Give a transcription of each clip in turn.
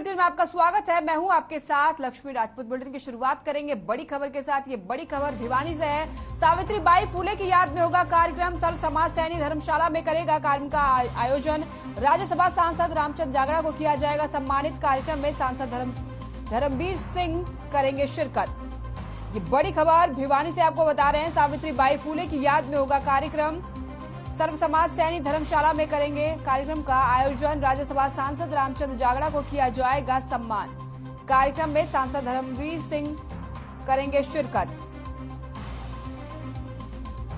Bulletin में आपका स्वागत है। मैं हूं आपके साथ लक्ष्मी राजपूत। बुलेटिन की शुरुआत करेंगे बड़ी खबर के साथ। ये बड़ी खबर भिवानी से है। सावित्रीबाई फुले की याद में होगा कार्यक्रम। सर्व समाज सैनी धर्मशाला में करेगा कार्यक्रम का आयोजन। राज्यसभा सांसद रामचंद्र जागड़ा को किया जाएगा सम्मानित। कार्यक्रम में सांसद धर्मवीर सिंह करेंगे शिरकत। ये बड़ी खबर भिवानी से आपको बता रहे हैं। सावित्रीबाई फुले की याद में होगा कार्यक्रम। सर्व समाज सैनी धर्मशाला में करेंगे कार्यक्रम का आयोजन। राज्यसभा सांसद रामचंद्र जागड़ा को किया जाएगा सम्मान। कार्यक्रम में सांसद धर्मवीर सिंह करेंगे शिरकत।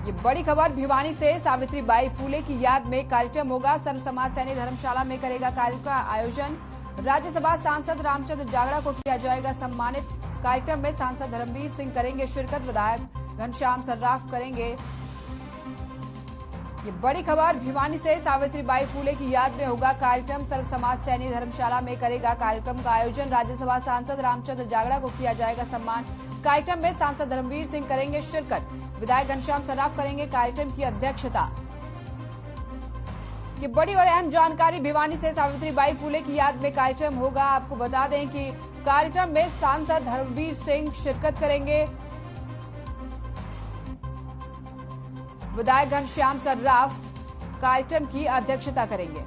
ये बड़ी खबर भिवानी से। सावित्रीबाई फुले की याद में कार्यक्रम होगा। सर्व समाज सैनी धर्मशाला में करेगा कार्यक्रम का आयोजन। राज्यसभा सांसद रामचंद्र जागड़ा को किया जाएगा सम्मानित। कार्यक्रम में सांसद धर्मवीर सिंह करेंगे शिरकत। विधायक घनश्याम सर्राफ करेंगे। ये बड़ी खबर भिवानी से। सावित्रीबाई फुले की याद में होगा कार्यक्रम। सर्व समाज सैनी धर्मशाला में करेगा कार्यक्रम का आयोजन। राज्यसभा सांसद रामचंद्र जागड़ा को किया जाएगा सम्मान। कार्यक्रम में सांसद धर्मवीर सिंह करेंगे शिरकत। विधायक घनश्याम सर्राफ करेंगे कार्यक्रम की अध्यक्षता। ये बड़ी और अहम जानकारी भिवानी से। सावित्रीबाई फुले की याद में कार्यक्रम होगा। आपको बता दें कि कार्यक्रम में सांसद धर्मवीर सिंह शिरकत करेंगे। विधायक घनश्याम सर्राफ कार्यक्रम की अध्यक्षता करेंगे।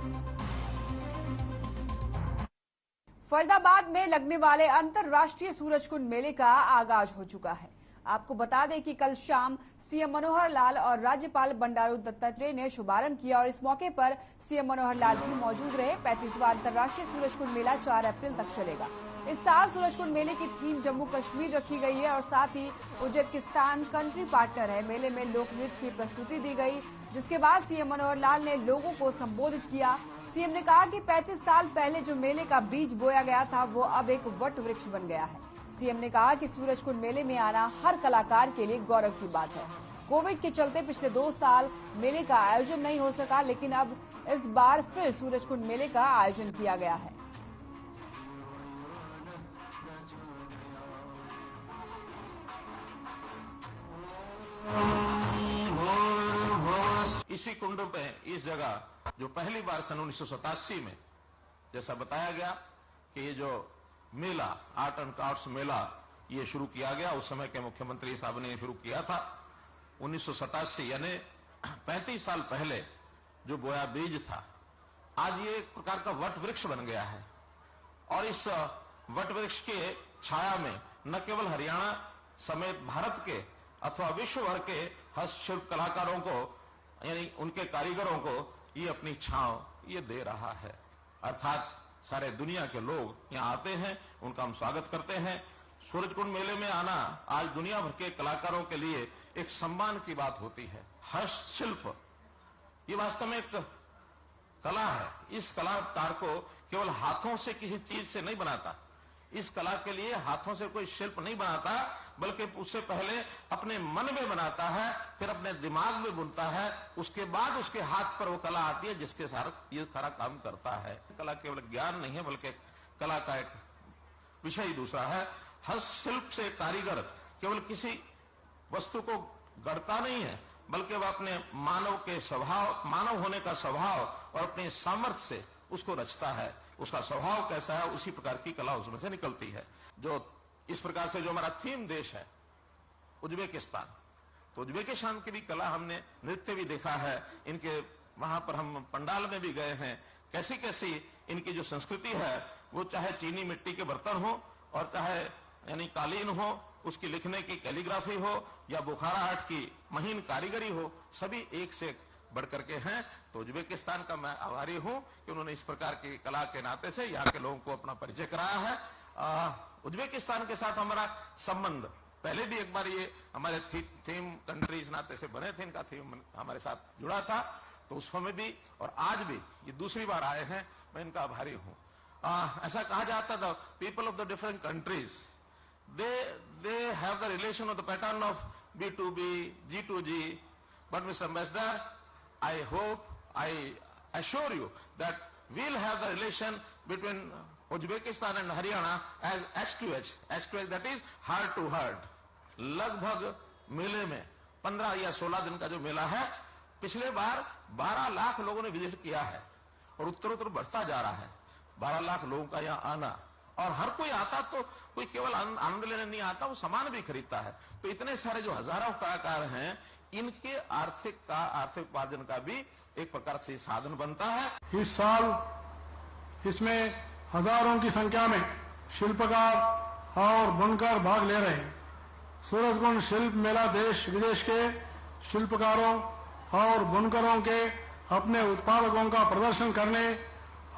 फरीदाबाद में लगने वाले अंतर्राष्ट्रीय सूरजकुंड मेले का आगाज हो चुका है। आपको बता दें कि कल शाम सीएम मनोहर लाल और राज्यपाल बंडारू दत्तात्रेय ने शुभारंभ किया और इस मौके पर सीएम मनोहर लाल भी मौजूद रहे। 35वां अंतर्राष्ट्रीय सूरजकुंड मेला 4 अप्रैल तक चलेगा। इस साल सूरजकुंड मेले की थीम जम्मू कश्मीर रखी गई है और साथ ही उज्बेकिस्तान कंट्री पार्टनर है। मेले में लोक नृत्य की प्रस्तुति दी गई, जिसके बाद सीएम मनोहर लाल ने लोगों को संबोधित किया। सीएम ने कहा कि 35 साल पहले जो मेले का बीज बोया गया था वो अब एक वट वृक्ष बन गया है। सीएम ने कहा कि सूरजकुंड मेले में आना हर कलाकार के लिए गौरव की बात है। कोविड के चलते पिछले 2 साल मेले का आयोजन नहीं हो सका, लेकिन अब इस बार फिर सूरजकुंड मेले का आयोजन किया गया है। इसी कुंड पे इस जगह जो पहली बार सन 1987 में जैसा बताया गया कि ये जो मेला आर्ट एंड क्राफ्ट्स मेला ये शुरू किया गया, उस समय के मुख्यमंत्री साहब ने शुरू किया था 1987, यानी 35 साल पहले जो बोया बीज था, आज ये एक प्रकार का वट वृक्ष बन गया है। और इस वट वृक्ष के छाया में न केवल हरियाणा समेत भारत के अथवा विश्व भर के हस्तशिल्प कलाकारों को यानी उनके कारीगरों को ये अपनी छांव ये दे रहा है। अर्थात सारे दुनिया के लोग यहाँ आते हैं, उनका हम स्वागत करते हैं। सूरजकुंड मेले में आना आज दुनिया भर के कलाकारों के लिए एक सम्मान की बात होती है। हस्तशिल्प ये वास्तव में एक कला है। इस कलाकार को केवल हाथों से किसी चीज से नहीं बनाता। इस कला के लिए हाथों से कोई शिल्प नहीं बनाता, बल्कि उससे पहले अपने मन में बनाता है, फिर अपने दिमाग में बुनता है, उसके बाद उसके हाथ पर वो कला आती है जिसके साथ ये सारा काम करता है। कला केवल ज्ञान नहीं है, बल्कि कला का एक विषय दूसरा है। हस्तशिल्प से कारीगर केवल किसी वस्तु को गढ़ता नहीं है, बल्कि वह अपने मानव के स्वभाव, मानव होने का स्वभाव और अपने सामर्थ्य से उसको रचता है। उसका स्वभाव कैसा है, उसी प्रकार की कला उसमें से निकलती है। जो इस प्रकार से जो हमारा थीम देश है उज्बेकिस्तान, तो उज्बेकिस्तान की भी कला हमने नृत्य भी देखा है। इनके वहां पर हम पंडाल में भी गए हैं। कैसी कैसी इनकी जो संस्कृति है, वो चाहे चीनी मिट्टी के बर्तन हो और चाहे यानी कालीन हो, उसकी लिखने की कैलीग्राफी हो या बुखारा आर्ट की महीन कारीगरी हो, सभी एक से एक बढ़ करके हैं। तो उज्बेकिस्तान का मैं आभारी हूं कि उन्होंने इस प्रकार की कला के नाते से यहाँ के लोगों को अपना परिचय कराया है। उज्बेकिस्तान के साथ हमारा संबंध पहले भी एक बार ये हमारे थीम कंट्री इस नाते से बने थे, इनका थीम हमारे साथ जुड़ा था, तो उस समय भी और आज भी ये दूसरी बार आए हैं, मैं इनका आभारी हूं। ऐसा कहा जाता था people of the different countries they have the relation of the pattern of B2B, G2G, but Mr. Ambassador, I hope, I assure you that we'll have the relation between Uzbekistan and Haryana as H2H, H2H that is heart to heart। लगभग मेले में 15 या 16 दिन का जो मेला है, पिछले बार 12 लाख लोगों ने विजिट किया है और उत्तर उत्तर बढ़ता जा रहा है। 12 लाख लोगों का यहाँ आना, और हर कोई आता तो कोई केवल आनंद लेने नहीं आता, वो सामान भी खरीदता है। तो इतने सारे जो हजारों कलाकार हैं, इनके आर्थिक उपार्जन का भी एक प्रकार से साधन बनता है। इस साल इसमें हजारों की संख्या में शिल्पकार और बुनकर भाग ले रहे हैं। सूरजकुंड शिल्प मेला देश विदेश के शिल्पकारों और बुनकरों के अपने उत्पादकों का प्रदर्शन करने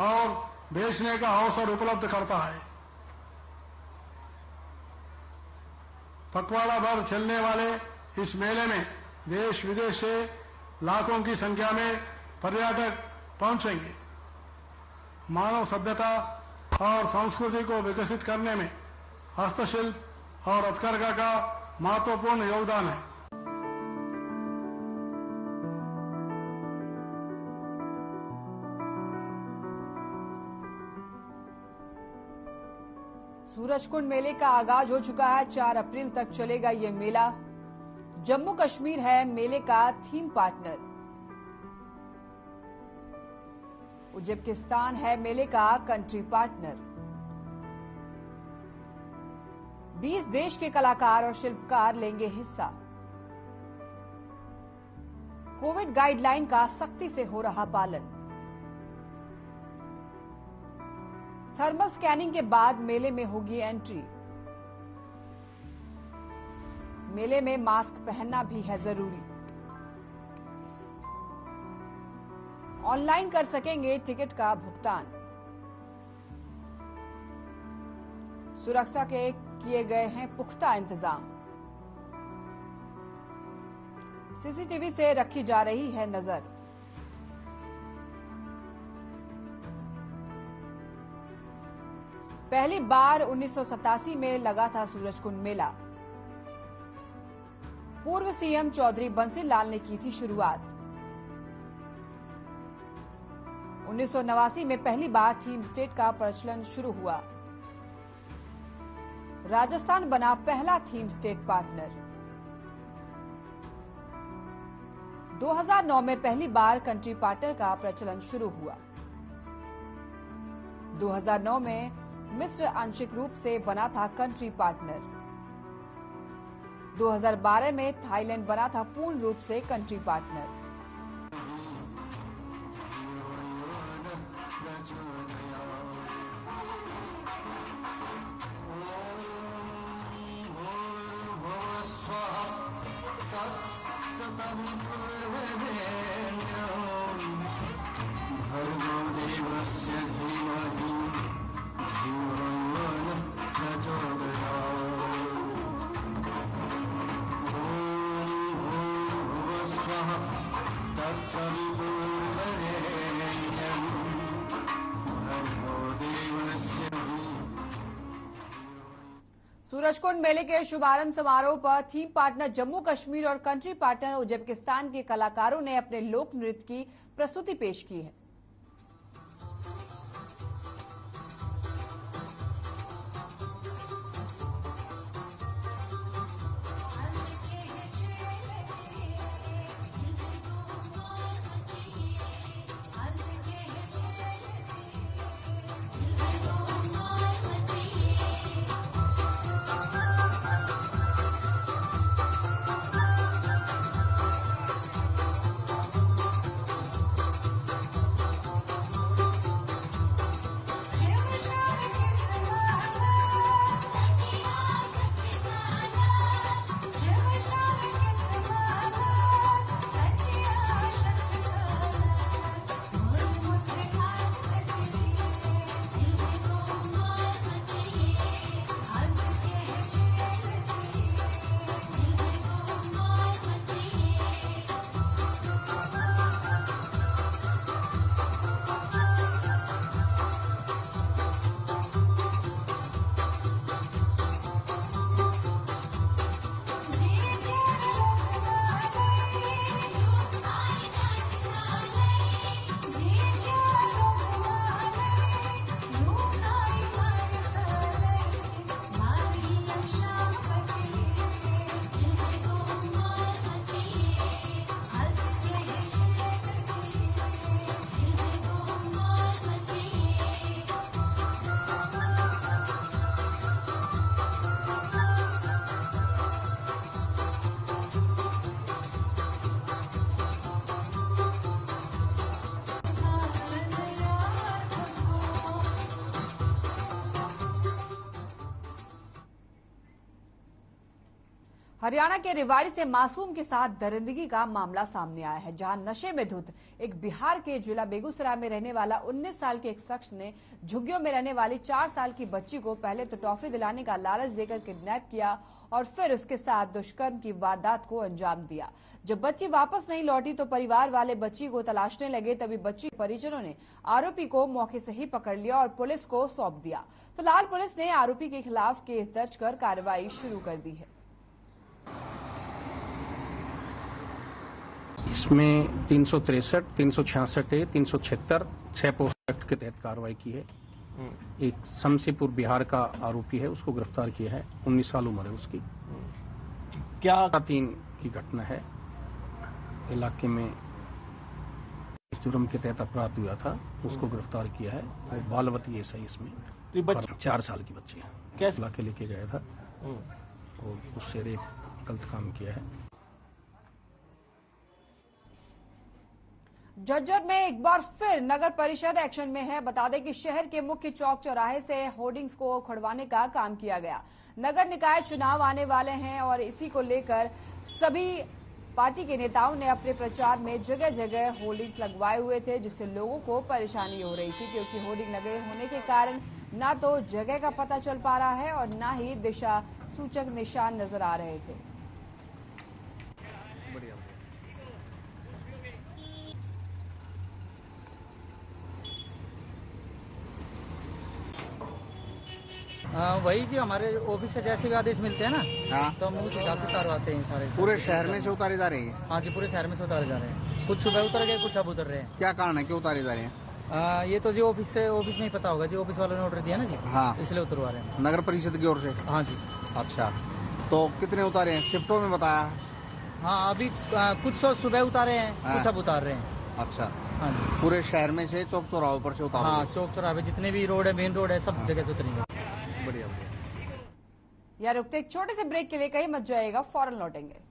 और बेचने का अवसर उपलब्ध करता है। पखवाड़ा भर चलने वाले इस मेले में देश विदेश से लाखों की संख्या में पर्यटक पहुंचेंगे। मानव सभ्यता और संस्कृति को विकसित करने में हस्तशिल्प और हथकरघा का महत्वपूर्ण योगदान है। सूरजकुंड मेले का आगाज हो चुका है। 4 अप्रैल तक चलेगा ये मेला। जम्मू कश्मीर है मेले का थीम पार्टनर। उज्बेकिस्तान है मेले का कंट्री पार्टनर। 20 देश के कलाकार और शिल्पकार लेंगे हिस्सा। कोविड गाइडलाइन का सख्ती से हो रहा पालन। थर्मल स्कैनिंग के बाद मेले में होगी एंट्री। मेले में मास्क पहनना भी है जरूरी। ऑनलाइन कर सकेंगे टिकट का भुगतान। सुरक्षा के किए गए हैं पुख्ता इंतजाम। सीसीटीवी से रखी जा रही है नजर। पहली बार 1987 में लगा था सूरजकुंड मेला। पूर्व सीएम चौधरी बंसी लाल ने की थी शुरुआत। 1989 में पहली बार थीम स्टेट का प्रचलन शुरू हुआ। राजस्थान बना पहला थीम स्टेट पार्टनर। 2009 में पहली बार कंट्री पार्टनर का प्रचलन शुरू हुआ। 2009 में मिस्र आंशिक रूप से बना था कंट्री पार्टनर। 2012 में थाईलैंड बना था पूर्ण रूप से कंट्री पार्टनर। सूरजकुंड मेले के शुभारंभ समारोह पर थीम पार्टनर जम्मू कश्मीर और कंट्री पार्टनर उज्बेकिस्तान के कलाकारों ने अपने लोक नृत्य की प्रस्तुति पेश की है। हरियाणा के रेवाड़ी से मासूम के साथ दरिंदगी का मामला सामने आया है, जहां नशे में धुत एक बिहार के जिला बेगूसराय में रहने वाला 19 साल के एक शख्स ने झुग्गियों में रहने वाली 4 साल की बच्ची को पहले तो टॉफी दिलाने का लालच देकर किडनैप किया और फिर उसके साथ दुष्कर्म की वारदात को अंजाम दिया। जब बच्ची वापस नहीं लौटी तो परिवार वाले बच्ची को तलाशने लगे, तभी बच्ची के परिजनों ने आरोपी को मौके से ही पकड़ लिया और पुलिस को सौंप दिया। फिलहाल पुलिस ने आरोपी के खिलाफ केस दर्ज कर कार्रवाई शुरू कर दी है। इसमें 363, 366A, 376, 6 पोस्ट एक्ट के तहत कार्रवाई की है। एक शमसीपुर बिहार का आरोपी है, उसको गिरफ्तार किया है। 19 साल उम्र है उसकी। क्या 3 की घटना है, इलाके में जुर्म के तहत अपराध हुआ था, उसको गिरफ्तार किया है। और बालवती है सही इसमें, 4 साल की बच्ची है, कैसे लाके लेके गया था और उससे रेप गलत काम किया है। झज्जर में एक बार फिर नगर परिषद एक्शन में है। बता दें कि शहर के मुख्य चौक चौराहे से होर्डिंग्स को उखड़वाने का काम किया गया। नगर निकाय चुनाव आने वाले हैं और इसी को लेकर सभी पार्टी के नेताओं ने अपने प्रचार में जगह जगह होर्डिंग्स लगवाए हुए थे, जिससे लोगों को परेशानी हो रही थी, क्योंकि होर्डिंग लगे होने के कारण न तो जगह का पता चल पा रहा है और न ही दिशा सूचक निशान नजर आ रहे थे। वही जी, हमारे ऑफिस से जैसे भी आदेश मिलते हैं ना, हाँ। तो हम उस हिसाब से उतारवाते हैं सारे। पूरे शहर में से उतारे जा रहे हैं? हाँ जी, पूरे शहर में से उतारे जा रहे हैं। कुछ सुबह उतर गए, कुछ अब उतर रहे हैं। क्या कारण है, क्यों उतारे जा रहे हैं? ये तो जी ऑफिस में ही पता होगा जी, ऑफिस वालों ने ऑर्डर दिया ना जी। हाँ, इसलिए उतरवा रहे हैं। नगर परिषद की ओर से? हाँ जी। अच्छा, तो कितने उतारे हैं? शिफ्टों में बताया? हाँ, अभी कुछ सुबह उतारे हैं, कुछ अब उतार रहे हैं। अच्छा, हाँ जी। पूरे शहर में से चौक चौराहों पर से उतारो? हाँ, चौक चौराहे जितने भी रोड है, मेन रोड है, सब जगह से उतरेंगे। बढ़िया। या रुकते एक छोटे से ब्रेक के लिए, कहीं मत जाएगा, फौरन लौटेंगे।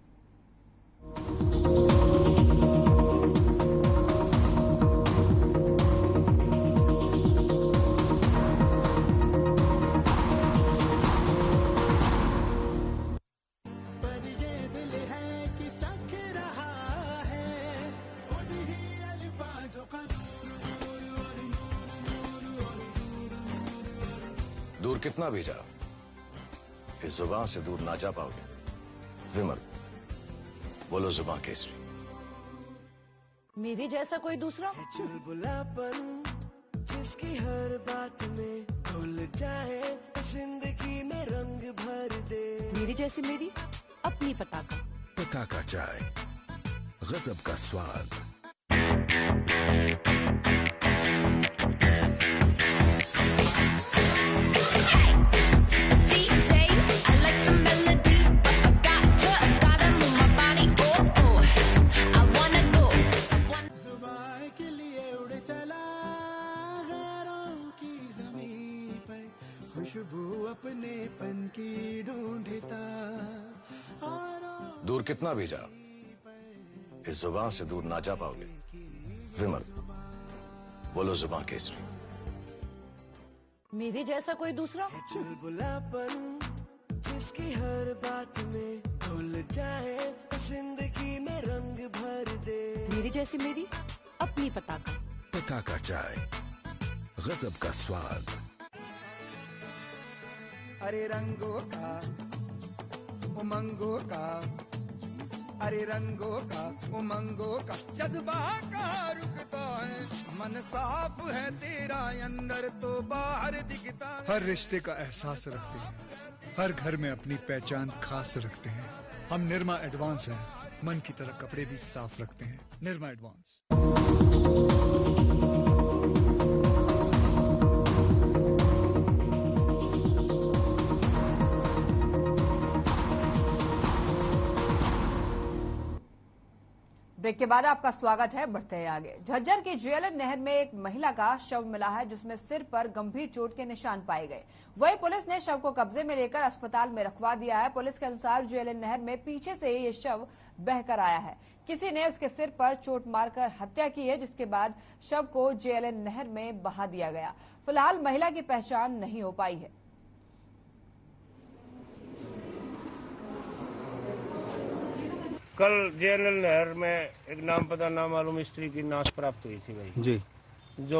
दूर कितना भी जा, इस जुबान से दूर ना जा पाओगे। विमल, बोलो जुबान केसरी। मेरे जैसा कोई दूसरा? चुलबुलापन जिसकी हर बात में घुल जाए, जिंदगी में रंग भर दे। मेरी जैसी मेरी अपनी पताका। पताका चाय, गजब का स्वाद। अपनेपन की ढूंढता। दूर कितना भी जा, इस जुबान से दूर ना जा पाओगे। विमल, बोलो जुबान केसरी। मेरे जैसा कोई दूसरा? चुलबुलापन जिसकी हर बात में घुल जाए, जिंदगी में रंग भर दे। मेरी जैसी मेरी अपनी पताका। पताका चाय, गजब का स्वाद। अरे रंगों का उमंगों का, अरे रंगों का उमंगों का जज्बा कहाँ रुकता है। मन साफ है तेरा, अंदर तो बाहर दिखता है। हर रिश्ते का एहसास रखते हैं, हर घर में अपनी पहचान खास रखते हैं। हम निरमा एडवांस हैं, मन की तरह कपड़े भी साफ रखते हैं। निरमा एडवांस। ब्रेक के बाद आपका स्वागत है। बढ़ते हैं आगे। झज्जर की जेएलएन नहर में एक महिला का शव मिला है, जिसमें सिर पर गंभीर चोट के निशान पाए गए। वहीं पुलिस ने शव को कब्जे में लेकर अस्पताल में रखवा दिया है। पुलिस के अनुसार जेएलएन नहर में पीछे से ये शव बहकर आया है। किसी ने उसके सिर पर चोट मारकर हत्या की है, जिसके बाद शव को जेएलएन नहर में बहा दिया गया। फिलहाल महिला की पहचान नहीं हो पाई है। कल जेएनएल नहर में एक नाम पता ना मालूम स्त्री की नाश प्राप्त हुई थी भाई जी, जो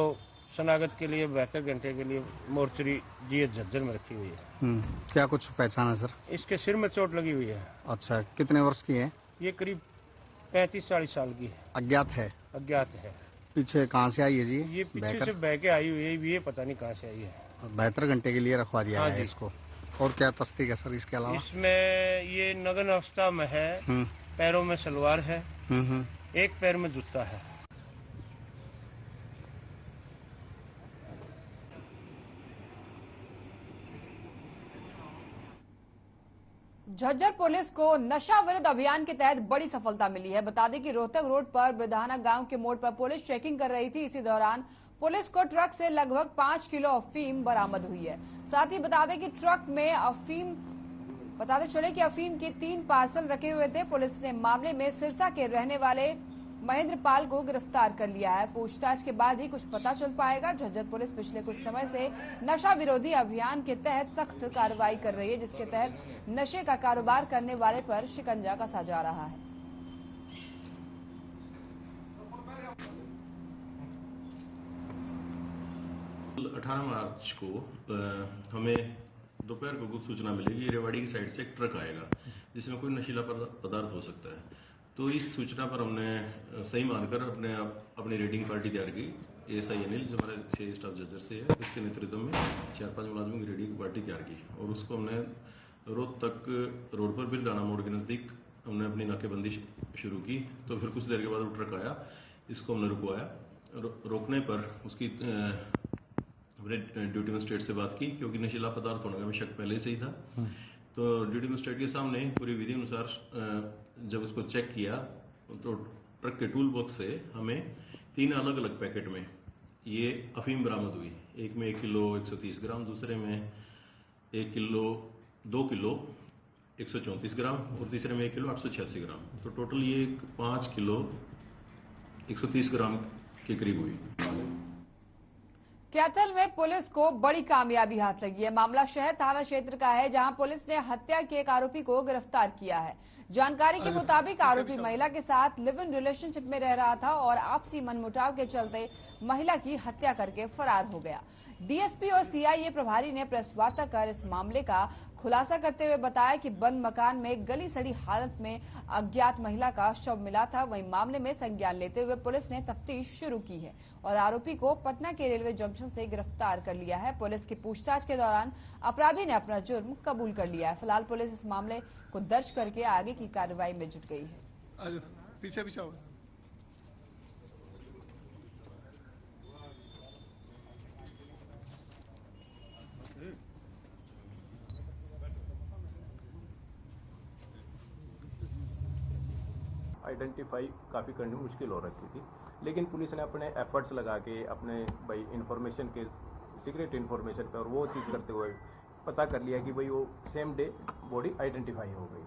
शनाख्त के लिए 72 घंटे के लिए मोर्चरी जीएच झज्जर में रखी हुई है। क्या कुछ पहचान है सर? इसके सिर में चोट लगी हुई है। अच्छा, कितने वर्ष की है? ये करीब 35-40 साल की है। अज्ञात है? अज्ञात है। पीछे कहाँ से आई है जी? ये पीछे से बह के आई हुई है, ये पता नहीं कहाँ से आई है। 72 घंटे के लिए रखवा दिया है इसको। और क्या तस्दीक है सर इसके अलावा? इसमें ये नग्न अवस्था में है, पैरों में सलवार है, एक पैर में जूता है। झज्जर पुलिस को नशा विरोध अभियान के तहत बड़ी सफलता मिली है। बता दें कि रोहतक रोड पर बिरधाना गांव के मोड़ पर पुलिस चेकिंग कर रही थी। इसी दौरान पुलिस को ट्रक से लगभग 5 किलो अफीम बरामद हुई है। साथ ही बता दें कि ट्रक में बताते चले कि अफीम के 3 पार्सल रखे हुए थे। पुलिस ने मामले में सिरसा के रहने वाले महेंद्र पाल को गिरफ्तार कर लिया है। पूछताछ के बाद ही कुछ पता चल पाएगा। झज्जर पुलिस पिछले कुछ समय से नशा विरोधी अभियान के तहत सख्त कार्रवाई कर रही है, जिसके तहत नशे का कारोबार करने वाले पर शिकंजा कसा जा रहा है। मार्च को हमें दोपहर को गुप्त सूचना मिलेगी, रेवाड़ी की साइड से एक ट्रक आएगा जिसमें कोई नशीला पदार्थ हो सकता है। तो इस सूचना पर हमने सही मानकर अपनी रेडिंग पार्टी तैयार की। एएसआई अनिल जो हमारे 6 स्टाफ झज्जर से है, उसके नेतृत्व में 4-5 मुलाजिमों की रेडिंग पार्टी तैयार की और उसको हमने रोहतक रोड पर बिरधाना मोड़ के नज़दीक हमने अपनी नाकेबंदी शुरू की। तो फिर कुछ देर के बाद वो ट्रक आया, इसको हमने रुकवाया। रोकने पर उसकी अपने ड्यूटी मजिस्ट्रेट से बात की, क्योंकि नशीला पदार्थ होने का शक पहले से ही था। तो ड्यूटी मजिस्ट्रेट के सामने पूरी विधि अनुसार जब उसको चेक किया तो ट्रक के टूल बॉक्स से हमें 3 अलग अलग पैकेट में ये अफीम बरामद हुई। एक में 1 किलो 130 ग्राम, दूसरे में 1 किलो 2 किलो 134 ग्राम और तीसरे में 1 किलो 886 ग्राम। तो टोटल ये 5 किलो 130 ग्राम के करीब हुई। कैथल में पुलिस को बड़ी कामयाबी हाथ लगी है। मामला शहर थाना क्षेत्र का है, जहां पुलिस ने हत्या के एक आरोपी को गिरफ्तार किया है। जानकारी के मुताबिक आरोपी महिला के साथ लिव इन रिलेशनशिप में रह रहा था और आपसी मनमुटाव के चलते महिला की हत्या करके फरार हो गया। डीएसपी और सीआईए प्रभारी ने प्रेस वार्ता कर इस मामले का खुलासा करते हुए बताया कि बंद मकान में गली सड़ी हालत में अज्ञात महिला का शव मिला था। वहीं मामले में संज्ञान लेते हुए पुलिस ने तफ्तीश शुरू की है और आरोपी को पटना के रेलवे जंक्शन से गिरफ्तार कर लिया है। पुलिस की पूछताछ के दौरान अपराधी ने अपना जुर्म कबूल कर लिया है। फिलहाल पुलिस इस मामले को दर्ज करके आगे की कार्रवाई में जुट गई है। पीछे पीछे आइडेंटिफाई काफ़ी करनी मुश्किल हो रखी थी, लेकिन पुलिस ने अपने एफर्ट्स लगा के अपने भाई इंफॉर्मेशन के सीक्रेट इंफॉर्मेशन पर वो चीज़ करते हुए पता कर लिया कि भाई वो सेम डे बॉडी आइडेंटिफाई हो गई।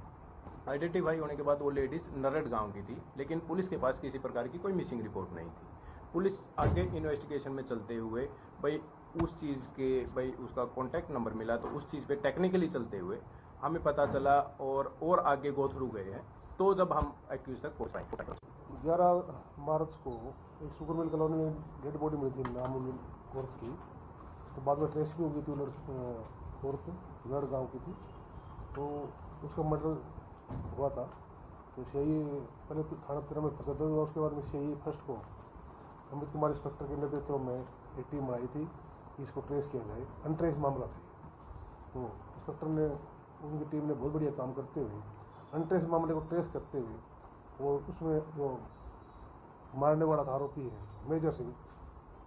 आइडेंटिफाई होने के बाद वो लेडीज़ नरड गांव की थी, लेकिन पुलिस के पास किसी प्रकार की कोई मिसिंग रिपोर्ट नहीं थी। पुलिस आगे इन्वेस्टिगेशन में चलते हुए भाई उस चीज़ के भाई उसका कॉन्टैक्ट नंबर मिला, तो उस चीज़ पे टेक्निकली चलते हुए हमें पता चला और आगे गो थ्रू गए हैं, तो जब हम एक्यूज तक पहुँच पाए। 11 मार्च को एक शुगर मिल कॉलोनी में डेड बॉडी मिली थी नामुल औरत की, तो बाद में ट्रेस भी हो गई थी। औरत नड़ गाँव की थी, तो उसका मर्डर हुआ था। तो सही पहले तो थाना 13 में फंसा था, उसके बाद में सही फर्स्ट को अमित कुमार इंस्पेक्टर के नेतृत्व में एक टीम आई थी कि इसको ट्रेस किया जाए। अनट्रेस मामला था, तो इंस्पेक्टर ने उनकी टीम ने बहुत बढ़िया काम करते हुए अनट्रेस मामले को ट्रेस करते हुए और उसमें जो मारने वाला था आरोपी है मेजर सिंह,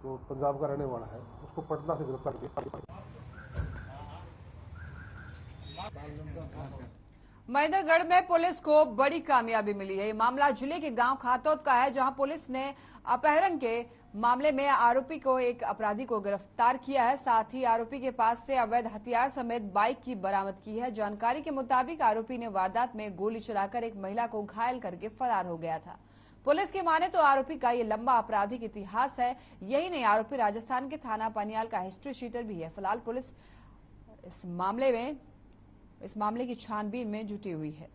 जो पंजाब का रहने वाला है, उसको पटना से गिरफ्तार किया। महेंद्रगढ़ में पुलिस को बड़ी कामयाबी मिली है। ये मामला जिले के गांव खातौत का है, जहां पुलिस ने अपहरण के मामले में आरोपी को एक अपराधी को गिरफ्तार किया है। साथ ही आरोपी के पास से अवैध हथियार समेत बाइक की बरामद की है। जानकारी के मुताबिक आरोपी ने वारदात में गोली चलाकर एक महिला को घायल करके फरार हो गया था। पुलिस की माने तो आरोपी का ये लंबा आपराधिक इतिहास है। यही नहीं, आरोपी राजस्थान के थाना पनियाल का हिस्ट्री शीटर भी है। फिलहाल पुलिस इस मामले की छानबीन में जुटी हुई है।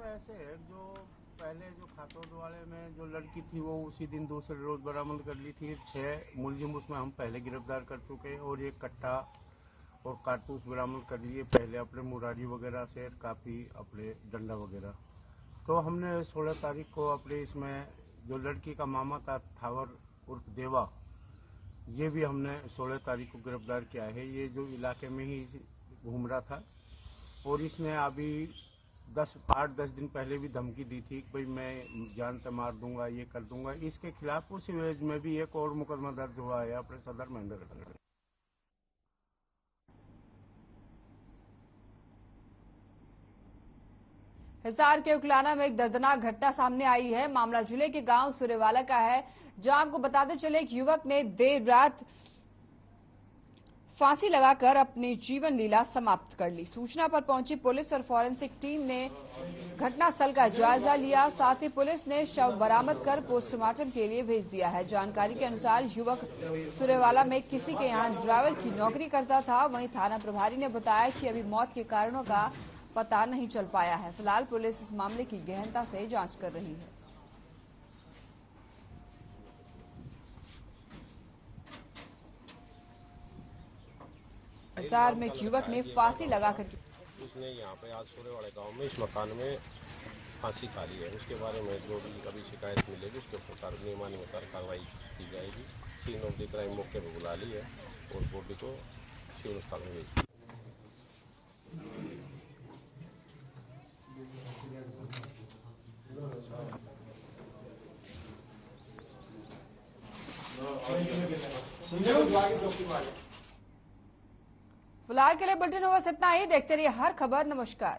में ऐसे है, जो पहले जो खातौद वाले में जो लड़की थी वो उसी दिन दूसरे रोज बरामद कर ली थी। 6 मुलजिम उसमें हम पहले गिरफ्तार कर चुके और एक कट्टा और कारतूस बरामद कर लिए पहले अपने मुरारी वगैरह से, काफ़ी अपने डंडा वगैरह। तो हमने 16 तारीख को अपने इसमें जो लड़की का मामा था थावर उर्फ देवा, ये भी हमने 16 तारीख को गिरफ्तार किया है। ये जो इलाके में ही घूम रहा था और इसने अभी 8-10 दिन पहले भी धमकी दी थी कि भाई मैं जान से मार दूंगा, ये कर दूंगा। इसके खिलाफ उसी वेज में भी एक और मुकदमा दर्ज हुआ है अपने सदर महेंद्रगढ़ में। हिसार के उकलाना में एक दर्दनाक घटना सामने आई है। मामला जिले के गांव सुरेवाला का है, जहां आपको बताते चले एक युवक ने देर रात फांसी लगाकर अपनी जीवन लीला समाप्त कर ली। सूचना पर पहुंची पुलिस और फॉरेंसिक टीम ने घटनास्थल का जायजा लिया। साथ ही पुलिस ने शव बरामद कर पोस्टमार्टम के लिए भेज दिया है। जानकारी के अनुसार युवक सुरेवाला में किसी के यहां ड्राइवर की नौकरी करता था। वहीं थाना प्रभारी ने बताया कि अभी मौत के कारणों का पता नहीं चल पाया है। फिलहाल पुलिस इस मामले की गहनता से जांच कर रही है। हिसार में एक युवक ने फांसी लगाकर इसने यहाँ पे आज सूर्यवाड़े गांव में इस मकान में फांसी खा ली है। उसके बारे में जो भी अभी शिकायत मिलेगी उसके प्रकार नियमानुसार कार्रवाई की जाएगी। 3 ऑफ द क्राइम मौके पर बुला ली है और बॉडी को सिविल अस्पताल में भेज दी। फिलहाल के लिए बुलेटिन में बस इतना ही। देखते रहिए हर खबर। नमस्कार।